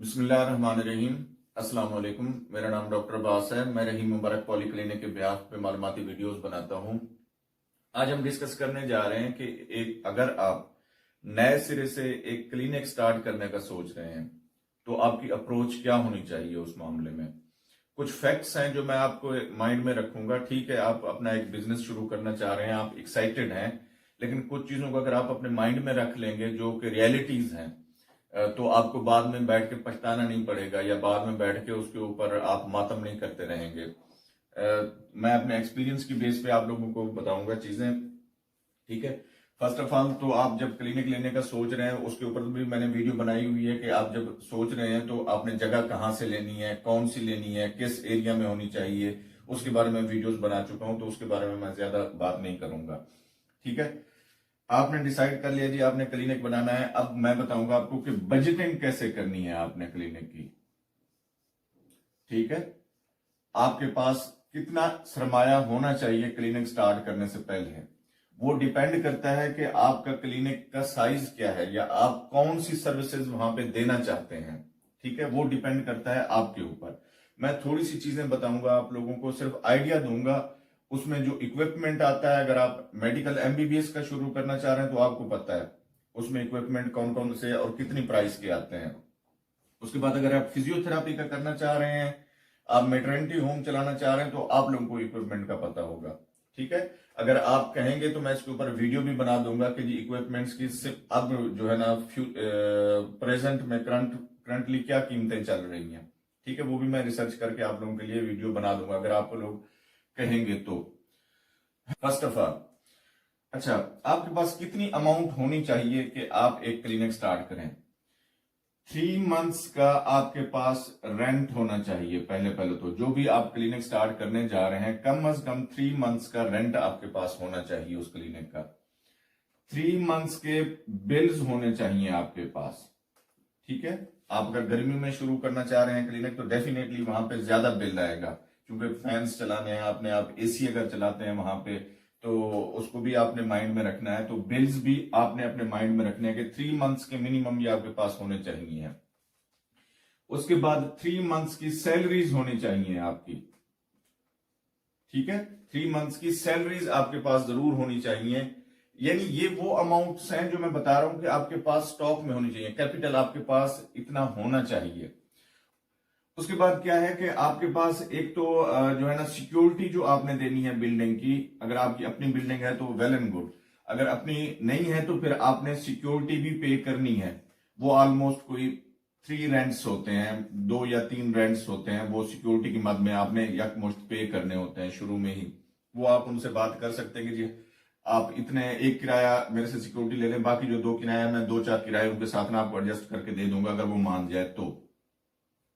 बिस्मिल्लाहिर्रहमानिर्रहीम। अस्सलाम वालेकुम। मेरा नाम डॉक्टर अब्बास है। मैं रहीम मुबारक पॉली क्लिनिक के बिहाफ पे मालूमाती वीडियोस बनाता हूं। आज हम डिस्कस करने जा रहे हैं कि अगर आप नए सिरे से एक क्लिनिक स्टार्ट करने का सोच रहे हैं तो आपकी अप्रोच क्या होनी चाहिए उस मामले में। कुछ फैक्ट्स हैं जो मैं आपको माइंड में रखूंगा। ठीक है, आप अपना एक बिजनेस शुरू करना चाह रहे हैं, आप एक्साइटेड हैं, लेकिन कुछ चीजों को अगर आप अपने माइंड में रख लेंगे जो कि रियलिटीज हैं तो आपको बाद में बैठ के पछताना नहीं पड़ेगा या बाद में बैठ के उसके ऊपर आप मातम नहीं करते रहेंगे। मैं अपने एक्सपीरियंस की बेस पे आप लोगों को बताऊंगा चीजें। ठीक है, फर्स्ट ऑफ ऑल तो आप जब क्लिनिक लेने का सोच रहे हैं उसके ऊपर भी मैंने वीडियो बनाई हुई है कि आप जब सोच रहे हैं तो आपने जगह कहाँ से लेनी है, कौन सी लेनी है, किस एरिया में होनी चाहिए, उसके बारे में वीडियोस बना चुका हूं, तो उसके बारे में मैं ज्यादा बात नहीं करूंगा। ठीक है, आपने डिसाइड कर लिया जी आपने क्लिनिक बनाना है। अब मैं बताऊंगा आपको कि बजटिंग कैसे करनी है आपने क्लिनिक की। ठीक है, आपके पास कितना सरमाया होना चाहिए क्लिनिक स्टार्ट करने से पहले, वो डिपेंड करता है कि आपका क्लिनिक का साइज क्या है या आप कौन सी सर्विसेज वहां पे देना चाहते हैं। ठीक है, वो डिपेंड करता है आपके ऊपर। मैं थोड़ी सी चीजें बताऊंगा आप लोगों को, सिर्फ आइडिया दूंगा। उसमें जो इक्विपमेंट आता है, अगर आप मेडिकल एमबीबीएस का शुरू करना चाह रहे हैं तो आपको पता है उसमें इक्विपमेंट कौन कौन से और कितनी प्राइस के आते हैं। उसके बाद अगर आप फिजियोथेरापी का करना चाह रहे हैं, आप मेटर्निटी होम चलाना चाह रहे हैं, तो आप लोगों को इक्विपमेंट का पता होगा। ठीक है, अगर आप कहेंगे तो मैं इसके ऊपर वीडियो भी बना दूंगा कि जी इक्विपमेंट्स की सिर्फ अब जो है ना प्रेजेंट में करंटली क्या कीमतें चल रही हैं। ठीक है, वो भी मैं रिसर्च करके आप लोगों के लिए वीडियो बना दूंगा अगर आप लोग कहेंगे तो। फर्स्ट ऑफ ऑल, अच्छा, आपके पास कितनी अमाउंट होनी चाहिए कि आप एक क्लिनिक स्टार्ट करें। 3 मंथ्स का आपके पास रेंट होना चाहिए। पहले तो जो भी आप क्लिनिक स्टार्ट करने जा रहे हैं, कम से कम 3 मंथ्स का रेंट आपके पास होना चाहिए उस क्लिनिक का। 3 मंथ्स के बिल्स होने चाहिए आपके पास। ठीक है, आप अगर गर्मी में शुरू करना चाह रहे हैं क्लिनिक तो डेफिनेटली वहां पे ज्यादा बिल आएगा, क्योंकि फैंस चलाने हैं आपने, आप एसी अगर चलाते हैं वहां पे तो उसको भी आपने माइंड में रखना है। तो बिल्स भी आपने अपने माइंड में रखने हैं कि 3 मंथ्स के मिनिमम ये आपके पास होने चाहिए। उसके बाद 3 मंथ्स की सैलरीज होनी चाहिए आपकी। ठीक है, 3 मंथ्स की सैलरीज आपके पास जरूर होनी चाहिए। यानी ये वो अमाउंट्स हैं जो मैं बता रहा हूं कि आपके पास स्टॉक में होनी चाहिए। कैपिटल आपके पास इतना होना चाहिए। उसके बाद क्या है कि आपके पास एक तो जो है ना सिक्योरिटी जो आपने देनी है बिल्डिंग की। अगर आपकी अपनी बिल्डिंग है तो वेल एंड गुड, अगर अपनी नहीं है तो फिर आपने सिक्योरिटी भी पे करनी है। वो ऑलमोस्ट कोई 3 रेंट्स होते हैं, 2 या 3 रेंट्स होते हैं, वो सिक्योरिटी की मद में आपने यकमुश्त पे करने होते हैं शुरू में ही। वो आप उनसे बात कर सकते हैं कि जी आप इतने एक किराया मेरे से सिक्योरिटी ले लें, बाकी जो 2 किराया मैं 2-4 किराए उनके साथ में आपको एडजस्ट करके दे दूंगा अगर वो मान जाए तो।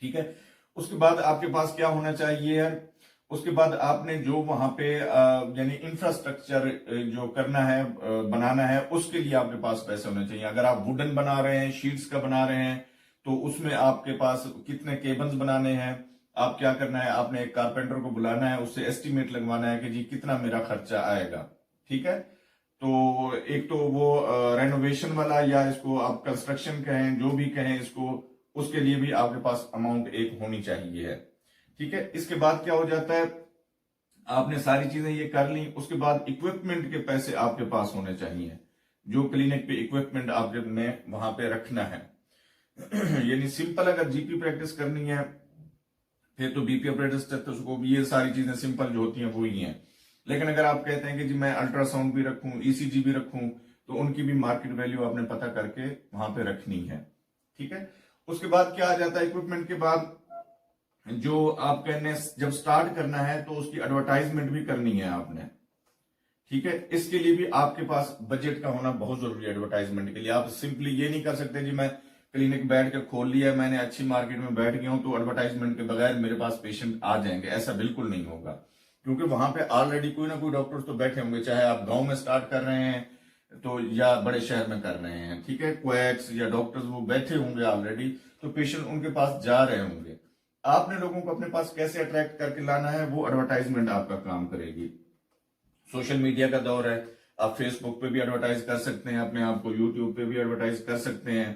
ठीक है, उसके बाद आपके पास क्या होना चाहिए है, उसके बाद आपने जो वहां पे यानी इंफ्रास्ट्रक्चर जो करना है, बनाना है, उसके लिए आपके पास पैसे होने चाहिए। अगर आप वुडन बना रहे हैं, शीट्स का बना रहे हैं, तो उसमें आपके पास कितने केबल्स बनाने हैं, आप क्या करना है, आपने एक कारपेंटर को बुलाना है, उससे एस्टिमेट लगवाना है कि जी कितना मेरा खर्चा आएगा। ठीक है, तो एक तो वो रेनोवेशन वाला या इसको आप कंस्ट्रक्शन कहें, जो भी कहें इसको, उसके लिए भी आपके पास अमाउंट एक होनी चाहिए है। ठीक है, इसके बाद क्या हो जाता है, आपने सारी चीजें ये कर ली, उसके बाद इक्विपमेंट के पैसे आपके पास होने चाहिए। जो क्लिनिक पे इक्विपमेंट आपने वहां पे रखना है यानी सिंपल अगर जीपी प्रैक्टिस करनी है फिर तो बीपी ऑपरेटर को भी ये सारी चीजें सिंपल जो होती हैं वो ही हैं। लेकिन अगर आप कहते हैं कि जी मैं अल्ट्रासाउंड भी रखूं, ईसीजी भी रखूं, तो उनकी भी मार्केट वैल्यू आपने पता करके वहां पे रखनी है। ठीक है, उसके बाद क्या आ जाता है, इक्विपमेंट के बाद जो आपने जब स्टार्ट करना है तो उसकी एडवर्टाइजमेंट भी करनी है आपने। ठीक है, इसके लिए भी आपके पास बजट का होना बहुत जरूरी है। एडवर्टाइजमेंट के लिए आप सिंपली ये नहीं कर सकते जी मैं क्लिनिक बैठ के खोल लिया, मैंने अच्छी मार्केट में बैठ गया हूं तो एडवर्टाइजमेंट के बगैर मेरे पास पेशेंट आ जाएंगे, ऐसा बिल्कुल नहीं होगा। क्योंकि वहां पे ऑलरेडी कोई ना कोई डॉक्टर्स तो बैठे होंगे, चाहे आप गांव में स्टार्ट कर रहे हैं तो या बड़े शहर में कर रहे हैं। ठीक है, क्वैक्स या डॉक्टर्स वो बैठे होंगे ऑलरेडी, तो पेशेंट उनके पास जा रहे होंगे। आपने लोगों को अपने पास कैसे अट्रैक्ट करके लाना है, वो एडवर्टाइजमेंट आपका काम करेगी। सोशल मीडिया का दौर है, आप फेसबुक पे भी एडवर्टाइज कर सकते हैं अपने आप को, यूट्यूब पे भी एडवर्टाइज कर सकते हैं।